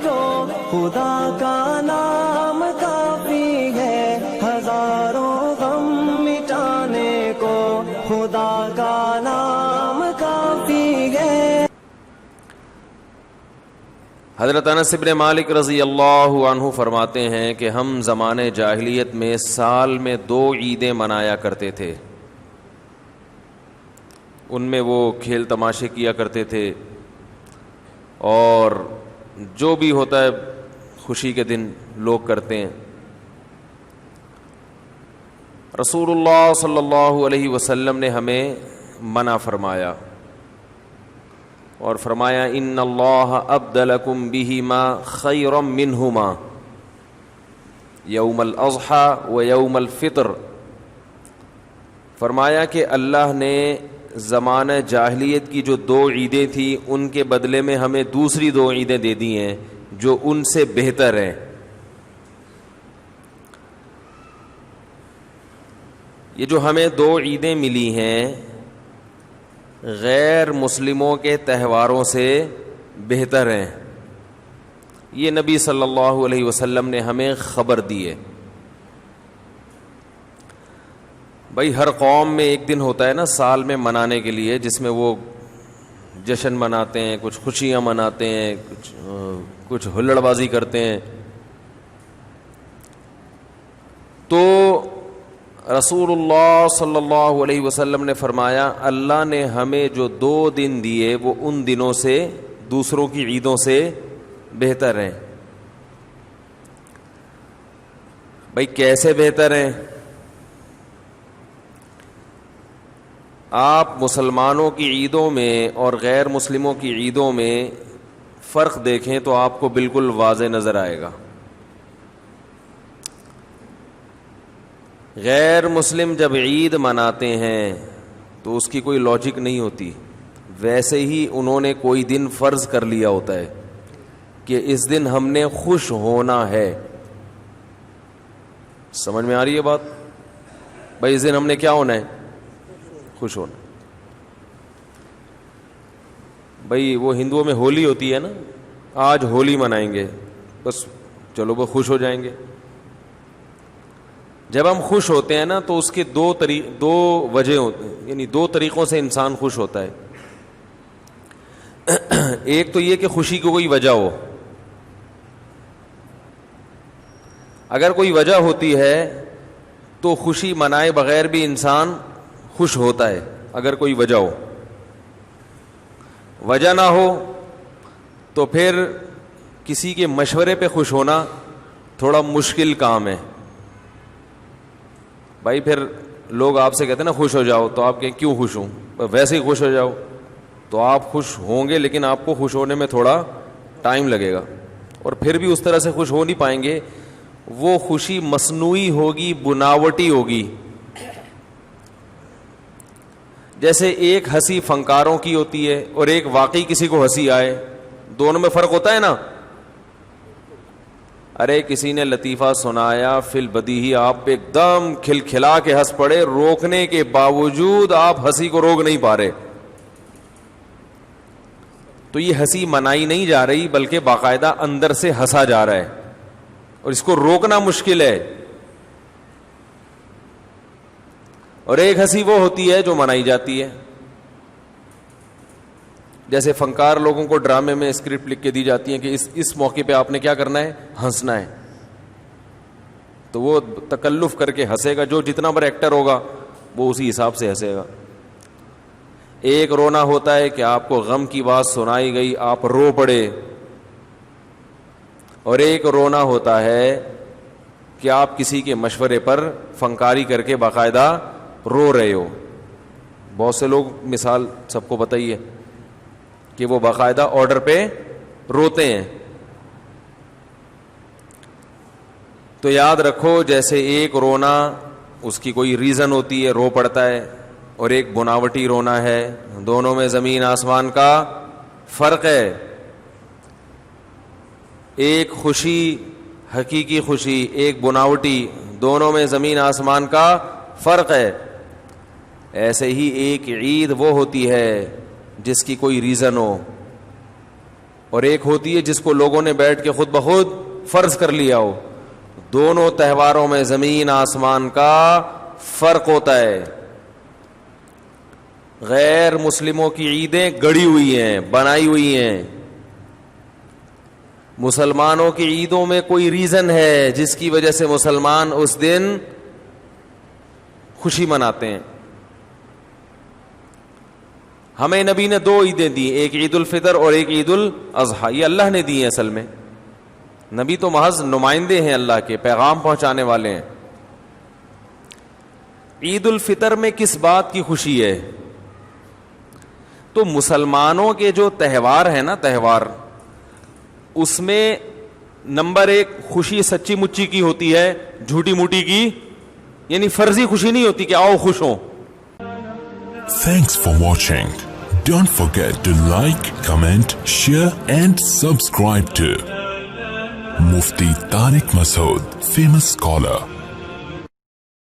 کو خدا کا نام کافی ہے، ہزاروں غم مٹانے کو خدا کا نام کافی ہے۔ حضرت انس بن مالک رضی اللہ عنہ فرماتے ہیں کہ ہم زمانے جاہلیت میں سال میں 2 عیدیں منایا کرتے تھے، ان میں وہ کھیل تماشے کیا کرتے تھے اور جو بھی ہوتا ہے خوشی کے دن لوگ کرتے ہیں۔ رسول اللہ صلی اللہ علیہ وسلم نے ہمیں منع فرمایا اور فرمایا ان اللہ ابدلکم بہما خیرا منہما یوم الاضحی و یوم الفطر، فرمایا کہ اللہ نے زمانہ جاہلیت کی جو 2 عیدیں تھیں ان کے بدلے میں ہمیں دوسری 2 عیدیں دے دی ہیں جو ان سے بہتر ہیں۔ یہ جو ہمیں 2 عیدیں ملی ہیں غیر مسلموں کے تہواروں سے بہتر ہیں، یہ نبی صلی اللہ علیہ وسلم نے ہمیں خبر دی ہے۔ بھائی ہر قوم میں ایک دن ہوتا ہے نا سال میں منانے کے لیے جس میں وہ جشن مناتے ہیں، کچھ خوشیاں مناتے ہیں، کچھ ہلڑ بازی کرتے ہیں۔ تو رسول اللہ صلی اللہ علیہ وسلم نے فرمایا اللہ نے ہمیں جو 2 دن دیے وہ ان دنوں سے دوسروں کی عیدوں سے بہتر ہیں۔ بھائی کیسے بہتر ہیں؟ آپ مسلمانوں کی عیدوں میں اور غیر مسلموں کی عیدوں میں فرق دیکھیں تو آپ کو بالکل واضح نظر آئے گا۔ غیر مسلم جب عید مناتے ہیں تو اس کی کوئی لاجک نہیں ہوتی، ویسے ہی انہوں نے کوئی دن فرض کر لیا ہوتا ہے کہ اس دن ہم نے خوش ہونا ہے۔ سمجھ میں آ رہی ہے بات؟ بھائی اس دن ہم نے کیا ہونا ہے؟ خوش ہونا۔ بھائی وہ ہندوؤں میں ہولی ہوتی ہے نا، آج ہولی منائیں گے، بس چلو وہ خوش ہو جائیں گے۔ جب ہم خوش ہوتے ہیں نا تو اس کے 2 وجہ ہوتے ہیں، یعنی 2 طریقوں سے انسان خوش ہوتا ہے۔ ایک تو یہ کہ خوشی کی کوئی وجہ ہو، اگر کوئی وجہ ہوتی ہے تو خوشی منائے بغیر بھی انسان خوش ہوتا ہے اگر کوئی وجہ ہو۔ وجہ نہ ہو تو پھر کسی کے مشورے پہ خوش ہونا تھوڑا مشکل کام ہے۔ بھائی پھر لوگ آپ سے کہتے ہیں نا خوش ہو جاؤ تو آپ کہیں کیوں خوش ہوں، ویسے ہی خوش ہو جاؤ، تو آپ خوش ہوں گے لیکن آپ کو خوش ہونے میں تھوڑا ٹائم لگے گا اور پھر بھی اس طرح سے خوش ہو نہیں پائیں گے۔ وہ خوشی مصنوعی ہوگی، بناوٹی ہوگی۔ جیسے ایک ہنسی فنکاروں کی ہوتی ہے اور ایک واقعی کسی کو ہنسی آئے، دونوں میں فرق ہوتا ہے نا۔ ارے کسی نے لطیفہ سنایا فی البدیہی، آپ ایک دم کھلکھلا کے ہنس پڑے، روکنے کے باوجود آپ ہنسی کو روک نہیں پا رہے، تو یہ ہنسی منائی نہیں جا رہی بلکہ باقاعدہ اندر سے ہنسا جا رہا ہے اور اس کو روکنا مشکل ہے۔ اور ایک ہنسی وہ ہوتی ہے جو منائی جاتی ہے، جیسے فنکار لوگوں کو ڈرامے میں اسکرپٹ لکھ کے دی جاتی ہیں کہ اس موقع پہ آپ نے کیا کرنا ہے، ہنسنا ہے، تو وہ تکلف کر کے ہنسے گا، جو جتنا بڑا ایکٹر ہوگا وہ اسی حساب سے ہنسے گا۔ ایک رونا ہوتا ہے کہ آپ کو غم کی بات سنائی گئی، آپ رو پڑے، اور ایک رونا ہوتا ہے کہ آپ کسی کے مشورے پر فنکاری کر کے باقاعدہ رو رہے ہو۔ بہت سے لوگ مثال سب کو بتائیے کہ وہ باقاعدہ آرڈر پہ روتے ہیں۔ تو یاد رکھو جیسے ایک رونا اس کی کوئی ریزن ہوتی ہے، رو پڑتا ہے، اور ایک بناوٹی رونا ہے، دونوں میں زمین آسمان کا فرق ہے۔ ایک خوشی حقیقی خوشی، ایک بناوٹی، دونوں میں زمین آسمان کا فرق ہے۔ ایسے ہی ایک عید وہ ہوتی ہے جس کی کوئی ریزن ہو، اور ایک ہوتی ہے جس کو لوگوں نے بیٹھ کے خود بخود فرض کر لیا ہو. دونوں تہواروں میں زمین آسمان کا فرق ہوتا ہے. غیر مسلموں کی عیدیں گڑی ہوئی ہیں, بنائی ہوئی ہیں. مسلمانوں کی عیدوں میں کوئی ریزن ہے جس کی وجہ سے مسلمان اس دن خوشی مناتے ہیں. ہمیں نبی نے 2 عیدیں دی, ایک عید الفطر اور ایک عید الاضحیٰ. یہ اللہ نے دی ہیں. اصل میں نبی تو محض نمائندے ہیں, اللہ کے پیغام پہنچانے والے ہیں. عید الفطر میں کس بات کی خوشی ہے؟ تو مسلمانوں کے جو تہوار ہیں نا, تہوار, اس میں نمبر 1 خوشی سچی مچی کی ہوتی ہے, جھوٹی موٹی کی, یعنی فرضی خوشی نہیں ہوتی کہ آؤ خوش ہوں. Thanks for watching. Don't forget to like, comment, share and subscribe to Mufti Tariq Masood, famous scholar.